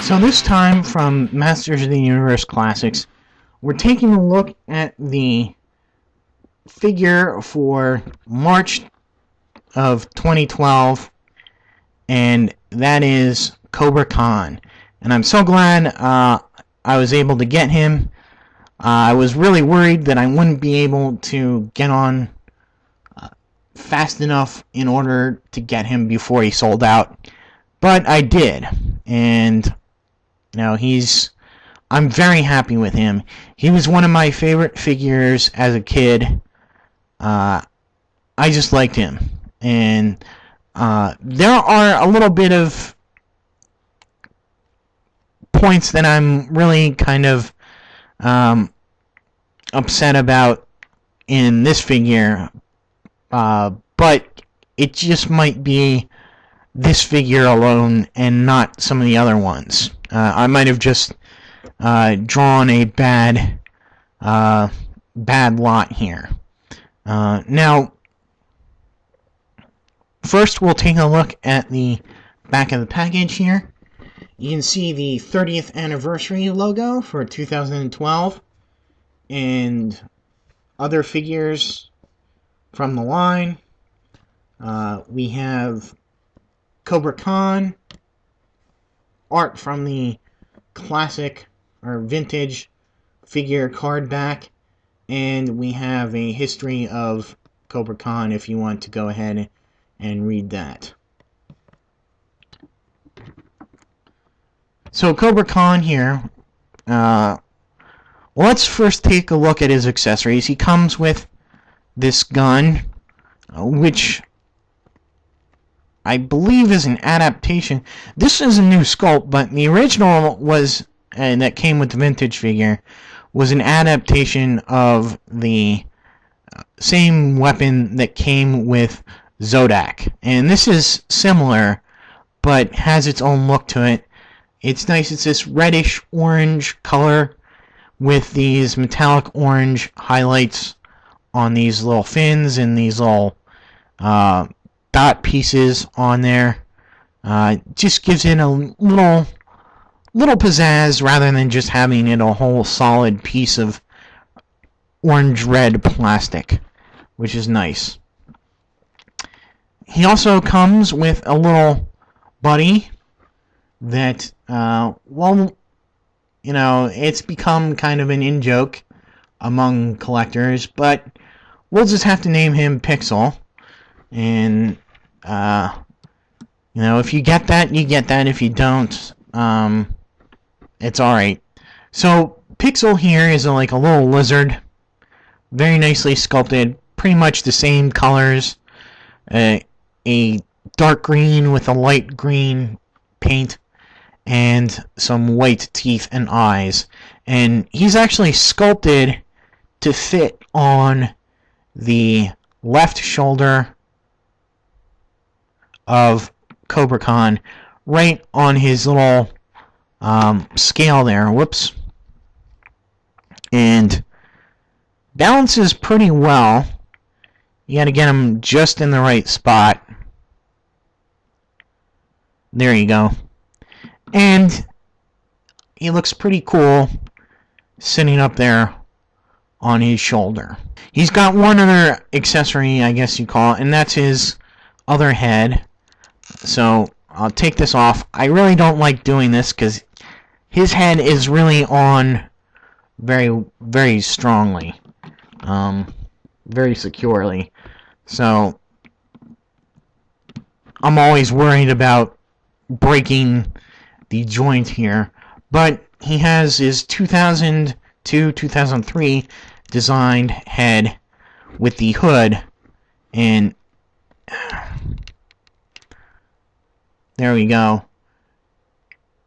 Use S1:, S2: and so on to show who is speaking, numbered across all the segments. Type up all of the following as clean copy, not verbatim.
S1: So this time from Masters of the Universe Classics, we're taking a look at the figure for March of 2012, and that is Kobra Khan. And I'm so glad I was able to get him. I was really worried that I wouldn't be able to get on fast enough in order to get him before he sold out, but I did, and now I'm very happy with him. He was one of my favorite figures as a kid. I just liked him, and there are a little bit of points that I'm really kind of upset about in this figure, but it just might be this figure alone and not some of the other ones. I might have just drawn a bad lot here. Now, first we'll take a look at the back of the package here. You can see the 30th anniversary logo for 2012 and other figures from the line. We have Kobra Khan, art from the classic or vintage figure card back, and we have a history of Kobra Khan if you want to go ahead and read that. So Kobra Khan here, let's first take a look at his accessories. He comes with this gun, which I believe is an adaptation. This is a new sculpt, but the original was, and that came with the vintage figure, was an adaptation of the same weapon that came with Zodak. And this is similar, but has its own look to it. It's nice. It's this reddish orange color with these metallic orange highlights on these little fins and these little dot pieces on there. Just gives it a little pizzazz rather than just having it a whole solid piece of orange-red plastic, which is nice. He also comes with a little buddy that, well, you know, it's become kind of an in-joke among collectors, but we'll just have to name him Pixel. And, you know, if you get that, you get that. If you don't, it's alright. So, Pixel here is like a little lizard. Very nicely sculpted. Pretty much the same colors. A dark green with a light green paint. And some white teeth and eyes. And he's actually sculpted to fit on the left shoulder of Kobra Khan, right on his little scale there. Whoops. And balances pretty well. You gotta get him just in the right spot. There you go. And he looks pretty cool sitting up there on his shoulder. He's got one other accessory, I guess you call it, and that's his other head. So I'll take this off. I really don't like doing this because his head is really on very, very strongly, very securely. So I'm always worried about breaking the joint here. But he has his 2002-2003 designed head with the hood, and there we go.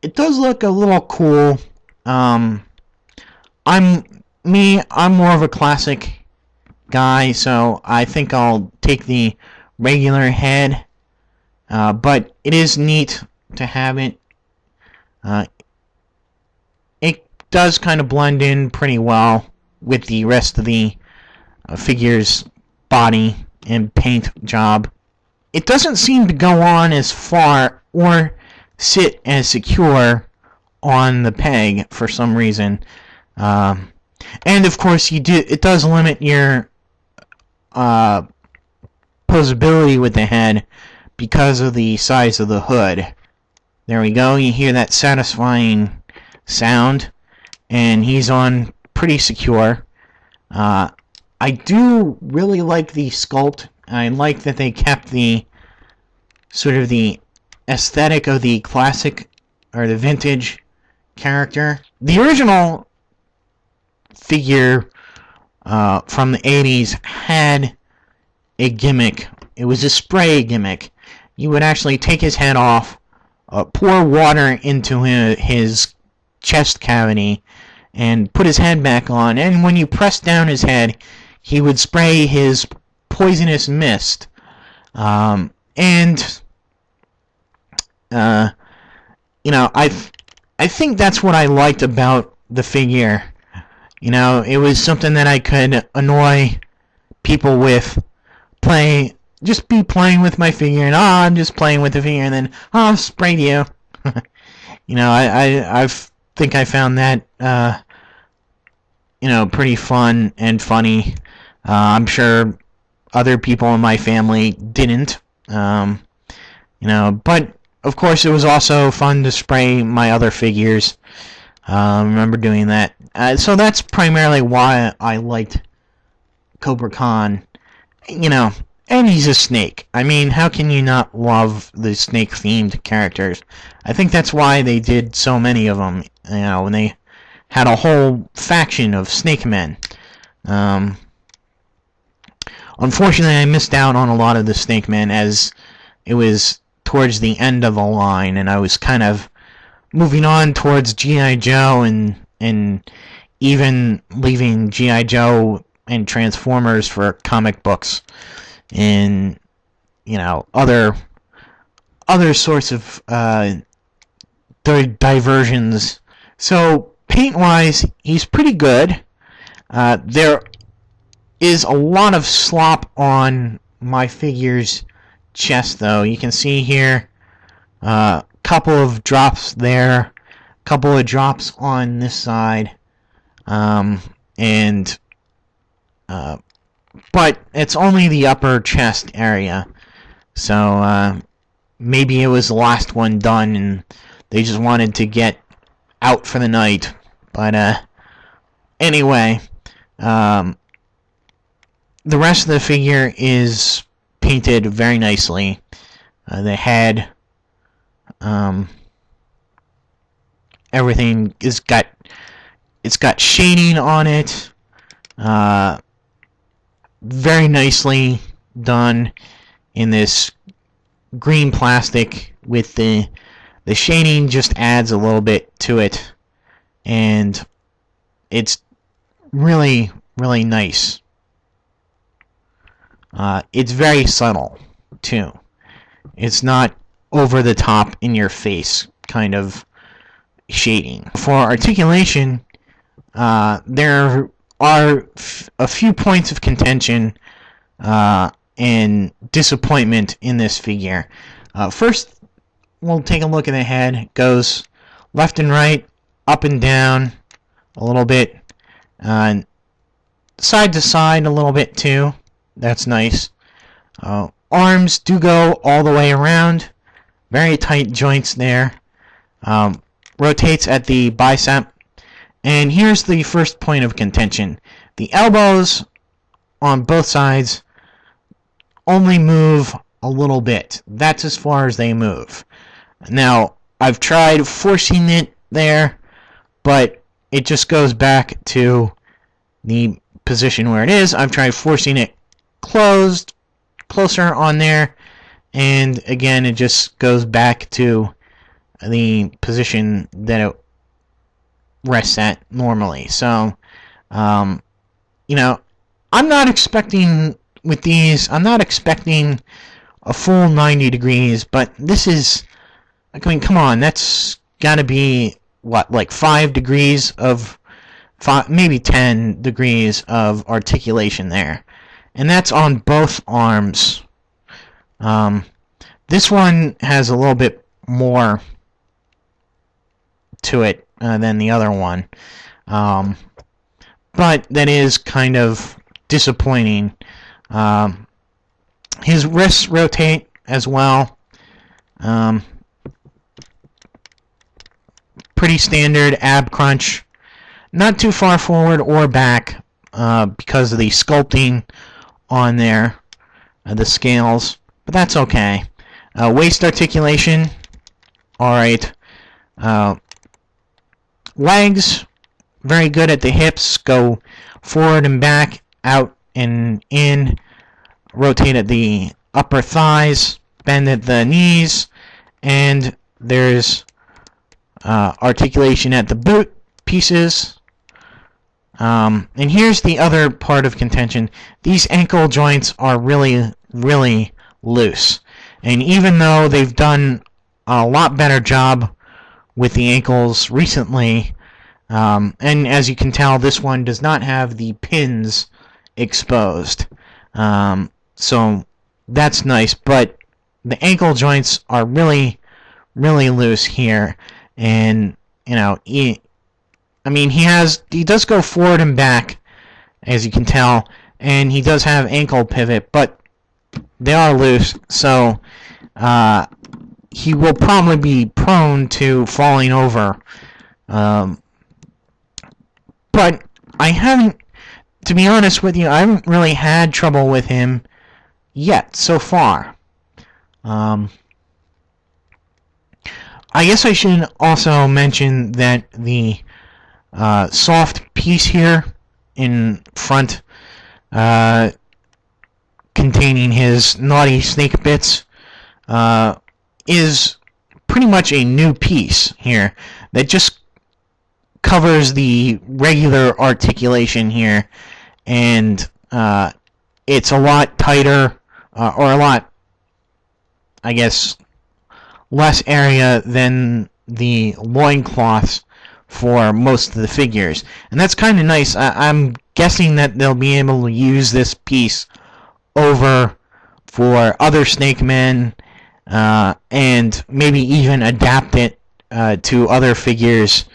S1: It does look a little cool. I'm more of a classic guy, so I think I'll take the regular head. But it is neat to have it. It does kind of blend in pretty well with the rest of the figure's body and paint job. It doesn't seem to go on as far or sit as secure on the peg for some reason. And of course, it does limit your posability with the head because of the size of the hood. There we go. You hear that satisfying sound, and he's on pretty secure. I do really like the sculpt. I like that they kept the sort of the aesthetic of the classic or the vintage character. The original figure from the 80s had a gimmick. It was a spray gimmick. You would actually take his head off, pour water into his chest cavity, and put his head back on, and when you press down his head, he would spray his poisonous mist. I think that's what I liked about the figure. It was something that I could annoy people with. Just be playing with my figure, and I'm just playing with the figure, and then I'll spray you. I think I found that pretty fun and funny. I'm sure other people in my family didn't. But of course it was also fun to spray my other figures. I remember doing that. So that's primarily why I liked Kobra Khan. And he's a snake. I mean, how can you not love the snake-themed characters? I think that's why they did so many of them. When they had a whole faction of snake men. Unfortunately, I missed out on a lot of the snake men as it was towards the end of the line, and I was kind of moving on towards G.I. Joe and even leaving G.I. Joe and Transformers for comic books and other sorts of diversions. So paint wise, he's pretty good. There is a lot of slop on my figure's chest, though. You can see here a couple of drops there, a couple of drops on this side, but it's only the upper chest area, so maybe it was the last one done and they just wanted to get out for the night. But anyway, the rest of the figure is painted very nicely. The head, everything it's got shading on it. Very nicely done in this green plastic with the shading just adds a little bit to it, and it's really, really nice. It's very subtle too. It's not over the top in your face kind of shading. For articulation, there are a few points of contention and disappointment in this figure. First, we'll take a look at the head. It goes left and right, up and down a little bit, side to side a little bit too. That's nice. Arms do go all the way around. Very tight joints there. Rotates at the bicep. And here's the first point of contention. The elbows on both sides only move a little bit. That's as far as they move. Now, I've tried forcing it there, but it just goes back to the position where it is. I've tried forcing it closer on there, and again, it just goes back to the position that it rests at normally. So, I'm not expecting with these, I'm not expecting a full 90 degrees, but this is, I mean, come on, that's got to be, what, like 5 degrees of, maybe 10 degrees of articulation there. And that's on both arms. This one has a little bit more to it than the other one. But that is kind of disappointing. His wrists rotate as well. Pretty standard ab crunch. Not too far forward or back because of the sculpting on there, the scales. But that's okay. Waist articulation, alright. Legs, very good at the hips. Go forward and back, out and in. Rotate at the upper thighs, bend at the knees, and there's articulation at the boot pieces. And here's the other part of contention. These ankle joints are really, really loose. And even though they've done a lot better job with the ankles recently, and as you can tell, this one does not have the pins exposed. So that's nice, but the ankle joints are really, really loose here. And, he does go forward and back, as you can tell, and he does have ankle pivot, but they are loose, so he will probably be prone to falling over. But I haven't, to be honest with you, I haven't really had trouble with him yet, so far. I guess I should also mention that the soft piece here in front, containing his naughty snake bits, is pretty much a new piece here that just covers the regular articulation here, and it's a lot tighter, or a lot, I guess, less area than the loincloths for most of the figures. And that's kind of nice. I'm guessing that they'll be able to use this piece over for other Snake Men, and maybe even adapt it to other figures,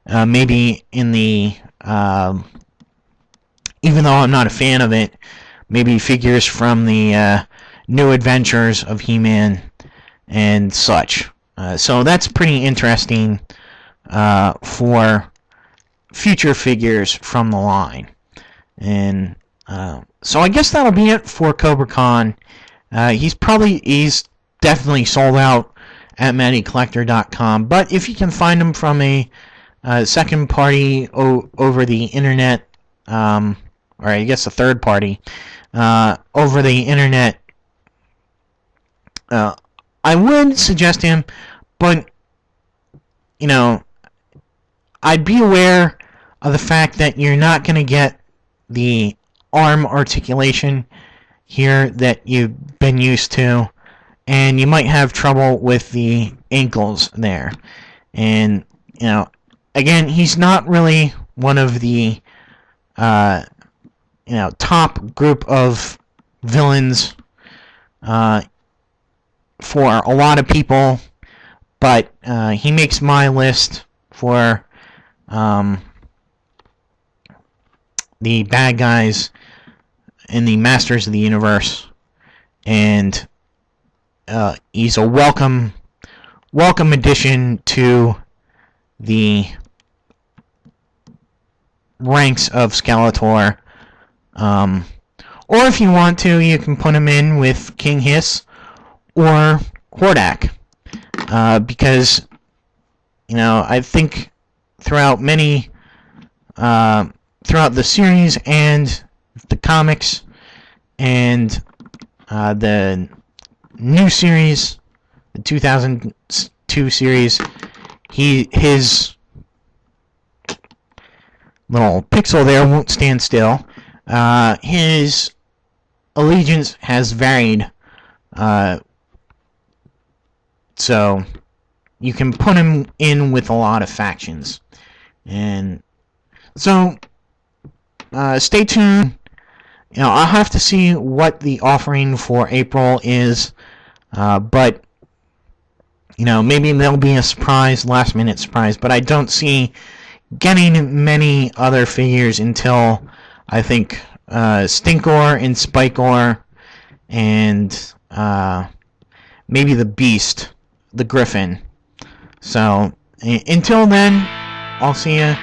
S1: maybe in the, even though I'm not a fan of it, maybe figures from the New Adventures of He-Man and such. So that's pretty interesting for future figures from the line. And so I guess that'll be it for Kobra Khan. He's definitely sold out at MattyCollector.com, but if you can find him from a second party over the internet, or I guess a third party over the internet, I would suggest him, but I'd be aware of the fact that you're not going to get the arm articulation here that you've been used to, and you might have trouble with the ankles there. And again, he's not really one of the top group of villains for a lot of people, but he makes my list for the bad guys in the Masters of the Universe, and he's a welcome addition to the ranks of Skeletor. Or if you want to, you can put him in with King Hiss or Hordak, because I think throughout the series and the comics and the new series, the 2002 series, his little pixel there won't stand still. His allegiance has varied, so you can put him in with a lot of factions. And so stay tuned. I'll have to see what the offering for April is, but You know, maybe there'll be a surprise, last-minute surprise, but I don't see getting many other figures until, I think, Stinkor and Spikor and maybe the Beast, the Griffin. So, until then, I'll see you